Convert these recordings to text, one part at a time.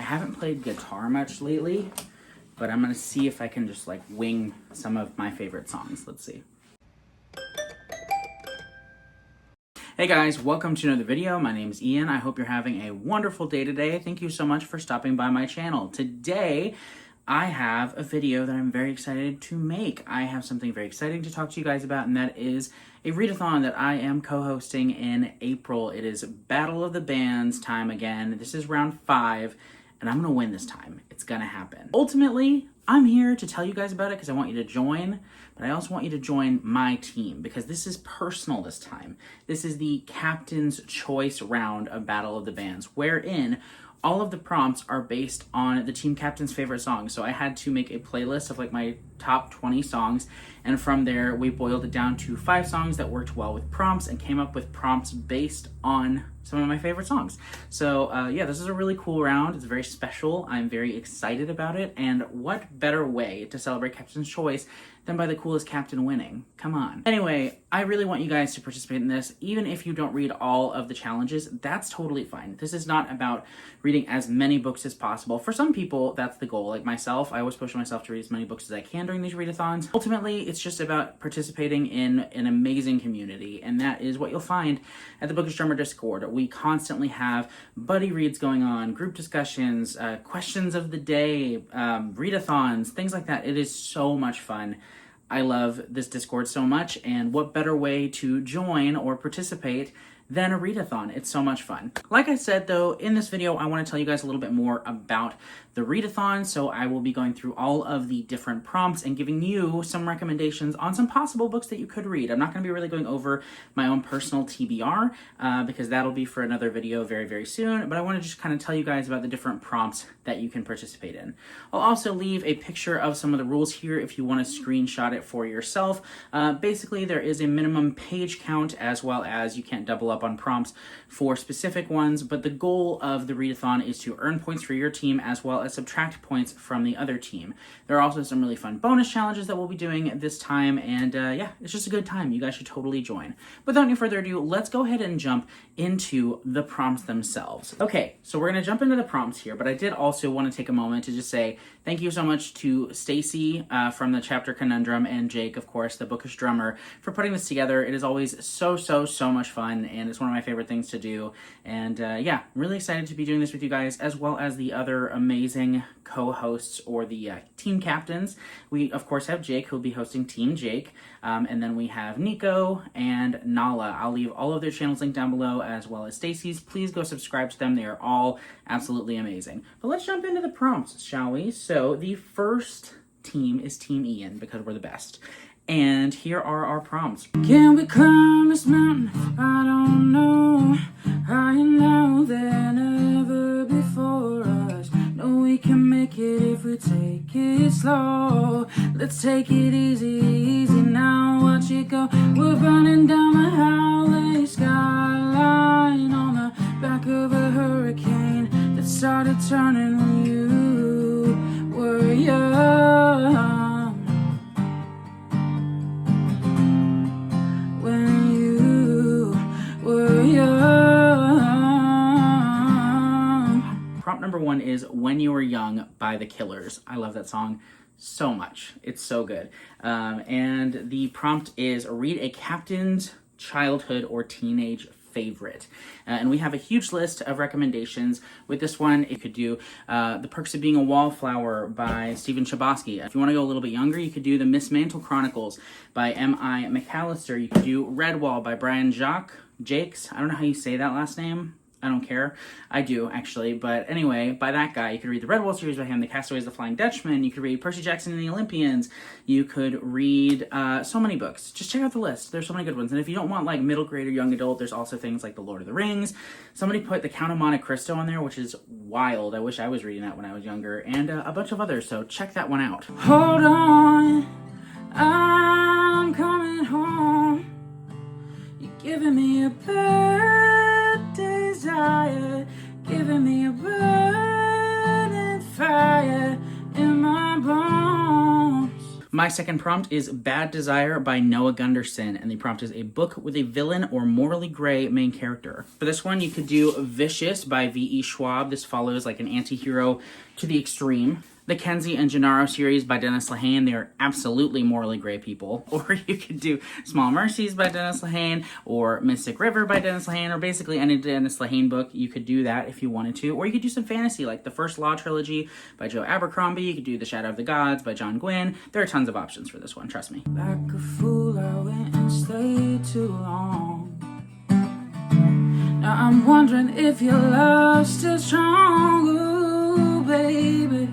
haven't played guitar much lately, but I'm gonna see if I can just like wing some of my favorite songs. Let's see. Hey guys, welcome to another video. My name is Ian. I hope you're having a wonderful day today. Thank you so much for stopping by my channel. Today, I have a video that I'm very excited to make. I have something very exciting to talk to you guys about, and that is a readathon that I am co-hosting in April. It is Battle of the Bands time again. This is round 5, and I'm gonna win this time. It's gonna happen. Ultimately, I'm here to tell you guys about it because I want you to join, but I also want you to join my team because this is personal this time. This is the Captain's Choice round of Battle of the Bands, wherein all of the prompts are based on the team captain's favorite songs. So I had to make a playlist of like my top 20 songs, and from there we boiled it down to 5 songs that worked well with prompts and came up with prompts based on some of my favorite songs. So yeah, this is a really cool round. It's very special. I'm very excited about it, and what better way to celebrate Captain's Choice than by the coolest captain winning? Come on. Anyway, I really want you guys to participate in this. Even if you don't read all of the challenges, that's totally fine. This is not about reading as many books as possible. For some people, that's the goal. Like myself, I always push myself to read as many books as I can during these readathons. Ultimately, it's just about participating in an amazing community, and that is what you'll find at the Bookish Drummer Discord. We constantly have buddy reads going on, group discussions, questions of the day, readathons, things like that. It is so much fun. I love this Discord so much, and what better way to join or participate than a readathon? It's so much fun. Like I said though, in this video, I want to tell you guys a little bit more about the readathon. So I will be going through all of the different prompts and giving you some recommendations on some possible books that you could read. I'm not going to be really going over my own personal TBR because that'll be for another video very, very soon. But I want to just kind of tell you guys about the different prompts that you can participate in. I'll also leave a picture of some of the rules here if you want to screenshot it for yourself. Basically, there is a minimum page count, as well as you can't double up on prompts for specific ones, but the goal of the readathon is to earn points for your team as well as subtract points from the other team. There are also some really fun bonus challenges that we'll be doing this time, and yeah, it's just a good time. You guys should totally join. Without any further ado, let's go ahead and jump into the prompts themselves. Okay, so we're going to jump into the prompts here, but I did also want to take a moment to just say thank you so much to Stacy from the Chapter Conundrum, and Jake, of course, the Bookish Drummer, for putting this together. It is always so much fun, and it's one of my favorite things to do. And yeah, I'm really excited to be doing this with you guys, as well as the other amazing co-hosts, or the team captains. We, of course, have Jake, who'll be hosting Team Jake, and then we have Niko and Nala. I'll leave all of their channels linked down below, as well as Stacy's. Please go subscribe to them. They are all absolutely amazing. But let's jump into the prompts, shall we? So the first team is Team Ian, because we're the best. And here are our prompts. Can we climb this mountain? I don't know. Higher now than ever before us. No, we can make it if we take it slow. Let's take it easy, easy now. Watch it go. We're burning down the highway skyline on the back of a hurricane that started turning when you were young. Prompt number 1 is When You Were Young by The Killers. I love that song so much. It's so good. And the prompt is read a captain's childhood or teenage favorite. And we have a huge list of recommendations. With this one, you could do The Perks of Being a Wallflower by Stephen Chbosky. If you want to go a little bit younger, you could do The Miss Mantle Chronicles by M.I. McAllister. You could do Redwall by Brian Jakes. I don't know how you say that last name. I don't care. I do, actually. But anyway, by that guy, you could read the Redwall series by him, The Castaways, The Flying Dutchman. You could read Percy Jackson and the Olympians. You could read so many books. Just check out the list. There's so many good ones. And if you don't want like middle grade or young adult, there's also things like The Lord of the Rings. Somebody put The Count of Monte Cristo on there, which is wild. I wish I was reading that when I was younger. And a bunch of others, so check that one out. Hold on, I'm coming home. You're giving me a bad desire, giving me a burning fire in my bones. My second prompt is Bad Desire by Noah Gunderson, and the prompt is a book with a villain or morally gray main character. For this one, you could do Vicious by V.E. Schwab. This follows like an anti-hero to the extreme. The Kenzie and Gennaro series by Dennis Lehane. They are absolutely morally gray people. Or you could do Small Mercies by Dennis Lehane, or Mystic River by Dennis Lehane, or basically any Dennis Lehane book. You could do that if you wanted to. Or you could do some fantasy, like the First Law trilogy by Joe Abercrombie. You could do The Shadow of the Gods by John Gwynne. There are tons of options for this one, trust me. Like a fool, I went and stayed too long. Now I'm wondering if your love's still strong, ooh, baby.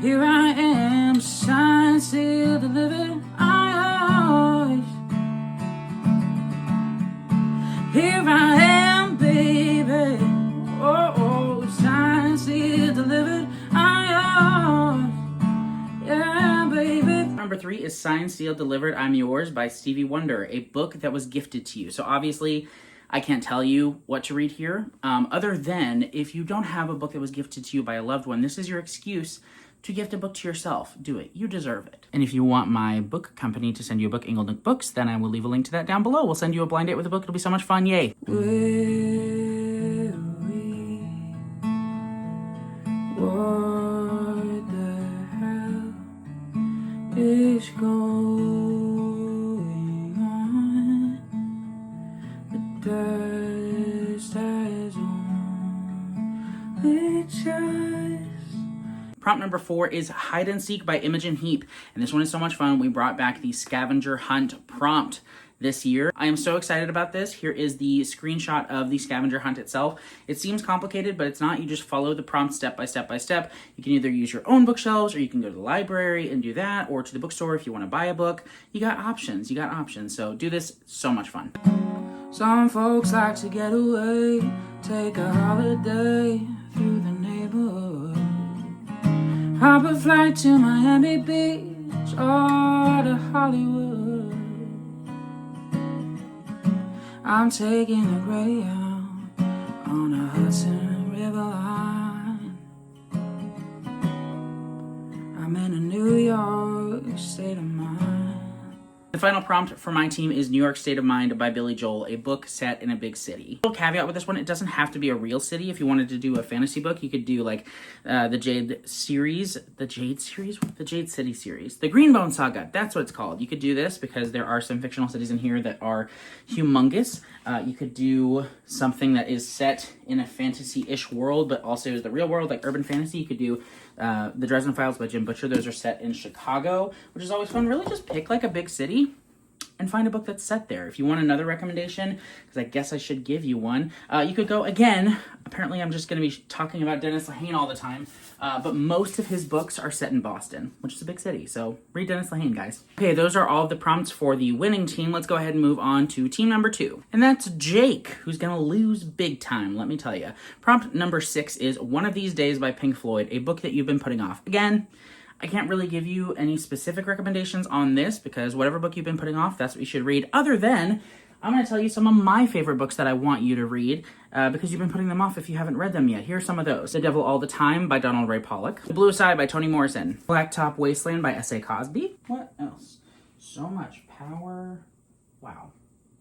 Here I am, signed, sealed, delivered, I yours. Here I am, baby. Oh, signed, sealed, delivered, I yours. Yeah, baby. Number 3 is Signed, Sealed, Delivered, I'm Yours by Stevie Wonder, a book that was gifted to you. So obviously, I can't tell you what to read here, other than if you don't have a book that was gifted to you by a loved one, this is your excuse to gift a book to yourself. Do it. You deserve it. And if you want my book company to send you a book, Inglenook Books, then I will leave a link to that down below. We'll send you a blind date with a book. It'll be so much fun. Yay. What the hell is going on? The dust has only just. Prompt number 4 is Hide and Seek by Imogen Heap. And this one is so much fun. We brought back the scavenger hunt prompt this year. I am so excited about this. Here is the screenshot of the scavenger hunt itself. It seems complicated, but it's not. You just follow the prompt step by step by step. You can either use your own bookshelves, or you can go to the library and do that, or to the bookstore if you want to buy a book. You got options. You got options. So do this. So much fun. Some folks like to get away, take a holiday through the neighborhood. Hop a flight to Miami Beach or to Hollywood. I'm taking a Greyhound on a Hudson River line. I'm in a New York state of mind. The final prompt for my team is New York State of Mind by Billy Joel, a book set in a big city. A little caveat with this one, it doesn't have to be a real city. If you wanted to do a fantasy book, you could do like the Jade City series, the Greenbone Saga, that's what it's called. You could do this because there are some fictional cities in here that are humongous. You could do something that is set in a fantasy-ish world, but also is the real world, like urban fantasy. You could do The Dresden Files by Jim Butcher. Those are set in Chicago, which is always fun. Really just pick like a big city and find a book that's set there. If you want another recommendation, because I guess I should give you one, you could go, again, apparently I'm just going to be talking about Dennis Lehane all the time, but most of his books are set in Boston, which is a big city, so read Dennis Lehane, guys. Okay, those are all of the prompts for the winning team. Let's go ahead and move on to team number 2, and that's Jake, who's going to lose big time, let me tell you. Prompt number 6 is One of These Days by Pink Floyd, a book that you've been putting off. Again, I can't really give you any specific recommendations on this because whatever book you've been putting off, that's what you should read. Other than, I'm going to tell you some of my favorite books that I want you to read because you've been putting them off if you haven't read them yet. Here are some of those. The Devil All the Time by Donald Ray Pollock. The Blue Side by Toni Morrison. Blacktop Wasteland by S.A. Cosby. What else? So much power. Wow.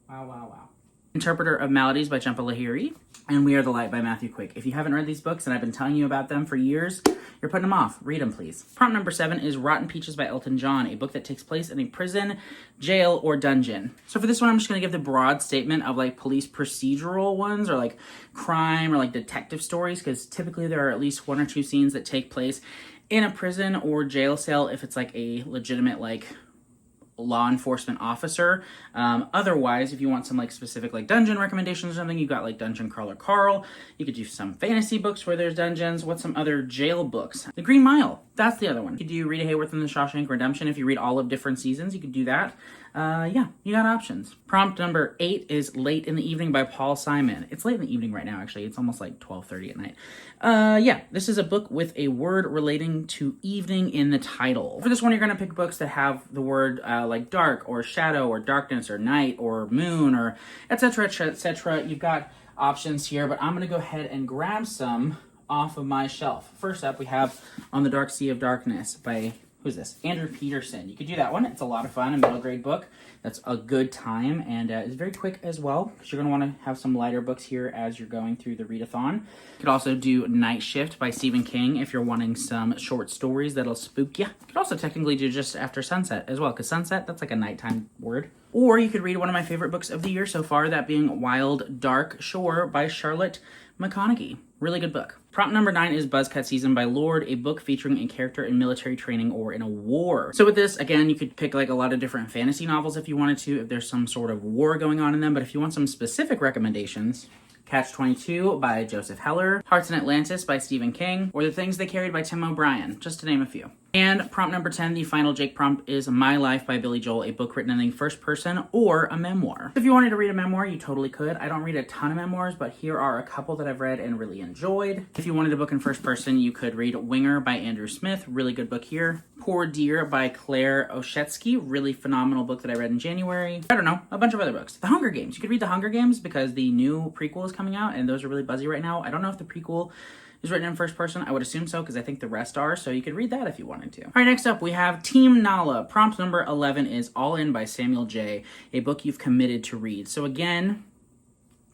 Wow, wow, wow. Interpreter of Maladies by Jhumpa Lahiri. And We Are the Light by Matthew Quick. If you haven't read these books, and I've been telling you about them for years, you're putting them off. Read them, please. Prompt number 7 is Rotten Peaches by Elton John, a book that takes place in a prison, jail, or dungeon. So for this one, I'm just going to give the broad statement of like police procedural ones, or like crime, or like detective stories, because typically there are at least 1 or 2 scenes that take place in a prison or jail cell if it's like a legitimate like law enforcement officer. Otherwise, if you want some like specific like dungeon recommendations or something, you've got like Dungeon Crawler Carl. You could do some fantasy books where there's dungeons. What's some other jail books? The Green Mile. That's the other one. You could do Rita Hayworth and the Shawshank Redemption. If you read all of different seasons, you could do that. Yeah, you got options. Prompt number 8 is Late in the Evening by Paul Simon. It's late in the evening right now, actually. It's almost like 12:30 at night. Yeah, this is a book with a word relating to evening in the title. For this one, you're going to pick books that have the word like dark or shadow or darkness or night or moon or etc., etc. You've got options here, but I'm going to go ahead and grab some off of my shelf. First up, we have On the Dark Sea of Darkness by who's this? Andrew Peterson. You could do that one. It's a lot of fun, a middle grade book. That's a good time, and it's very quick as well, because you're going to want to have some lighter books here as you're going through the readathon. You could also do Night Shift by Stephen King if you're wanting some short stories that'll spook you. You could also technically do Just After Sunset as well, because sunset, that's like a nighttime word. Or you could read one of my favorite books of the year so far, that being Wild Dark Shore by Charlotte McConaughey. Really good book. Prompt number 9 is Buzzcut Season by Lord, a book featuring a character in military training or in a war. So with this, again, you could pick like a lot of different fantasy novels if you wanted to, if there's some sort of war going on in them. But if you want some specific recommendations, Catch-22 by Joseph Heller, Hearts in Atlantis by Stephen King, or The Things They Carried by Tim O'Brien, just to name a few. And prompt number 10, the final Jake prompt, is My Life by Billy Joel, a book written in the first person or a memoir. If you wanted to read a memoir, you totally could. I don't read a ton of memoirs, but here are a couple that I've read and really enjoyed. If you wanted a book in first person, you could read Winger by Andrew Smith, really good book here. Poor Dear by Claire Oshetsky, really phenomenal book that I read in January. I don't know, a bunch of other books. The Hunger Games, you could read The Hunger Games because the new prequel is coming out and those are really buzzy right now. I don't know if the prequel is written in first person. I would assume so because I think the rest are, so you could read that if you wanted to. All right, next up we have Team Nala. Prompt number 11 is All In by Samuel J., a book you've committed to read. So again,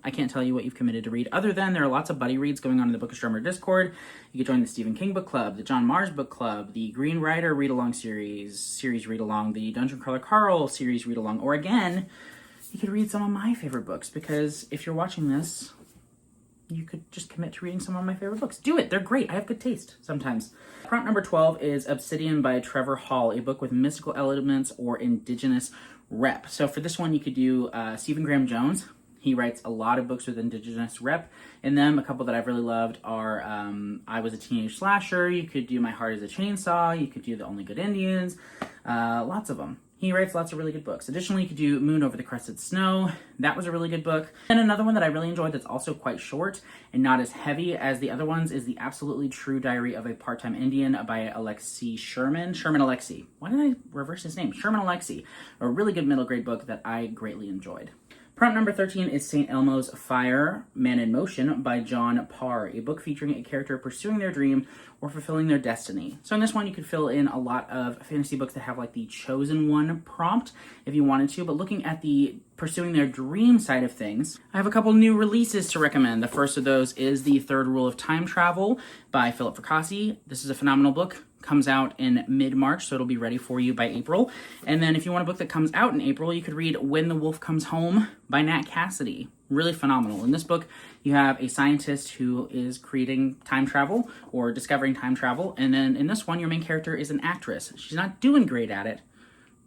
I can't tell you what you've committed to read, other than there are lots of buddy reads going on in the Book Astronomer Discord. You could join the Stephen King Book Club, the John Mars Book Club, the Green Rider Read-Along series Read-Along, the Dungeon Crawler Carl series Read-Along, or again, you could read some of my favorite books, because if you're watching this, you could just commit to reading some of my favorite books. Do it. They're great. I have good taste sometimes. Prompt number 12 is Obsidian by Trevor Hall, a book with mystical elements or indigenous rep. So for this one, you could do Stephen Graham Jones. He writes a lot of books with indigenous rep in them. A couple that I've really loved are I Was a Teenage Slasher. You could do My Heart is a Chainsaw. You could do The Only Good Indians. Lots of them. He writes lots of really good books. Additionally, you could do Moon Over the Crested Snow. That was a really good book. And another one that I really enjoyed that's also quite short and not as heavy as the other ones is The Absolutely True Diary of a Part-Time Indian by Alexei Sherman. Sherman Alexei. Why did I reverse his name? Sherman Alexei. A really good middle grade book that I greatly enjoyed. Prompt number 13 is St. Elmo's Fire, Man in Motion by John Parr, a book featuring a character pursuing their dream or fulfilling their destiny. So in this one, you could fill in a lot of fantasy books that have like the chosen one prompt if you wanted to, but looking at the pursuing their dream side of things, I have a couple new releases to recommend. The first of those is The Third Rule of Time Travel by Philip Fracassi. This is a phenomenal book. Comes out in mid-March, so it'll be ready for you by April. And then if you want a book that comes out in April, you could read When the Wolf Comes Home by Nat Cassidy. Really phenomenal. In this book, you have a scientist who is creating time travel or discovering time travel. And then in this one, your main character is an actress. She's not doing great at it,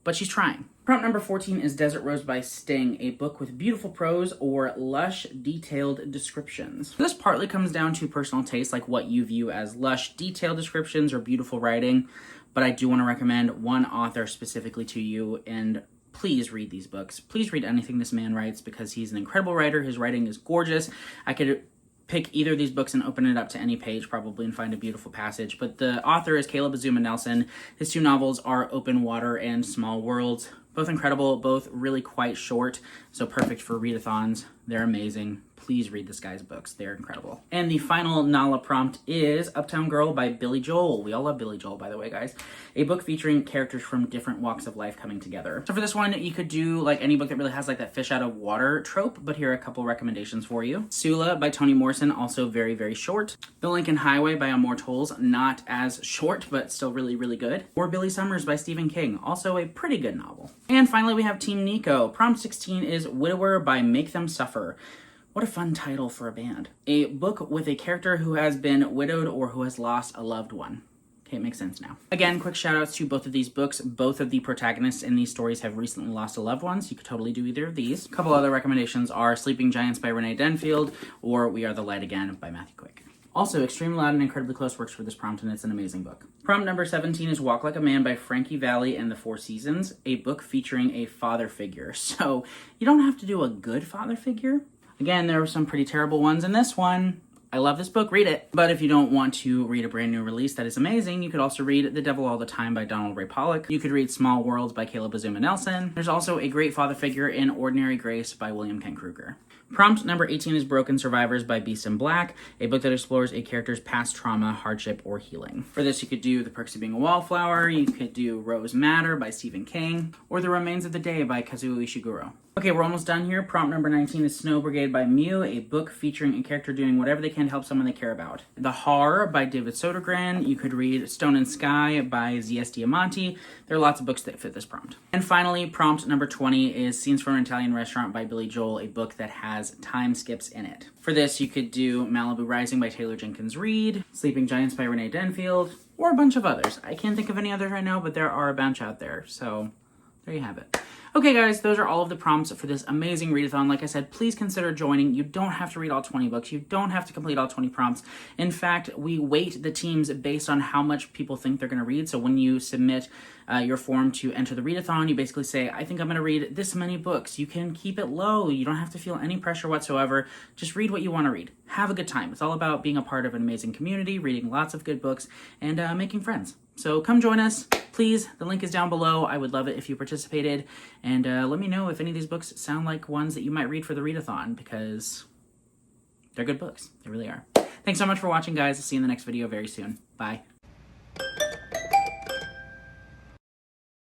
but she's trying. Prompt number 14 is Desert Rose by Sting, a book with beautiful prose or lush, detailed descriptions. This partly comes down to personal taste, like what you view as lush, detailed descriptions or beautiful writing, but I do want to recommend one author specifically to you, and please read these books. Please read anything this man writes because he's an incredible writer. His writing is gorgeous. I could pick either of these books and open it up to any page probably and find a beautiful passage, but the author is Caleb Azuma Nelson. His two novels are Open Water and Small Worlds. Both incredible, both really quite short, so perfect for readathons. They're amazing. Please read this guy's books. They're incredible. And the final Nala prompt is Uptown Girl by Billy Joel. We all love Billy Joel, by the way, guys. A book featuring characters from different walks of life coming together. So for this one, you could do like any book that really has like that fish out of water trope, but here are a couple recommendations for you. Sula by Toni Morrison, also very, very short. The Lincoln Highway by Immortals, not as short, but still really, really good. Or Billy Summers by Stephen King, also a pretty good novel. And finally, we have Team Niko. Prompt 16 is Widower by Make Them Suffer. What a fun title for a band. A book with a character who has been widowed or who has lost a loved one. Okay, it makes sense now. Again, quick shout outs to both of these books. Both of the protagonists in these stories have recently lost a loved one, so you could totally do either of these. A couple other recommendations are Sleeping Giants by Renee Denfield or We Are the Light Again by Matthew Quick. Also, Extreme Loud and Incredibly Close works for this prompt, and it's an amazing book. Prompt number 17 is Walk Like a Man by Frankie Valli and the Four Seasons, a book featuring a father figure. So, you don't have to do a good father figure. Again, there were some pretty terrible ones in this one, I love this book, read it. But if you don't want to read a brand new release that is amazing, you could also read The Devil All the Time by Donald Ray Pollock. You could read Small Worlds by Caleb Azuma Nelson. There's also a great father figure in Ordinary Grace by William Kent Kruger. Prompt number 18 is Broken Survivors by Beast in Black, a book that explores a character's past trauma, hardship, or healing. For this, you could do The Perks of Being a Wallflower, you could do Rose Matter by Stephen King, or The Remains of the Day by Kazuo Ishiguro. Okay, we're almost done here. Prompt number 19 is Snow Brigade by Mew, a book featuring a character doing whatever they can to help someone they care about. The Har by David Sodergren. You could read Stone and Sky by Z.S. Diamanti. There are lots of books that fit this prompt. And finally, prompt number 20 is Scenes from an Italian Restaurant by Billy Joel, a book that has time skips in it. For this, you could do Malibu Rising by Taylor Jenkins Reid, Sleeping Giants by Renee Denfield, or a bunch of others. I can't think of any others right now, but there are a bunch out there, so there you have it. Okay, guys, those are all of the prompts for this amazing readathon. Like I said, please consider joining. You don't have to read all 20 books. You don't have to complete all 20 prompts. In fact, we weight the teams based on how much people think they're going to read. So when you submit your form to enter the readathon, you basically say, I think I'm going to read this many books. You can keep it low. You don't have to feel any pressure whatsoever. Just read what you want to read. Have a good time. It's all about being a part of an amazing community, reading lots of good books, and making friends. So come join us, please. The link is down below. I would love it if you participated. And let me know if any of these books sound like ones that you might read for the readathon, because they're good books. They really are. Thanks so much for watching, guys. I'll see you in the next video very soon. Bye.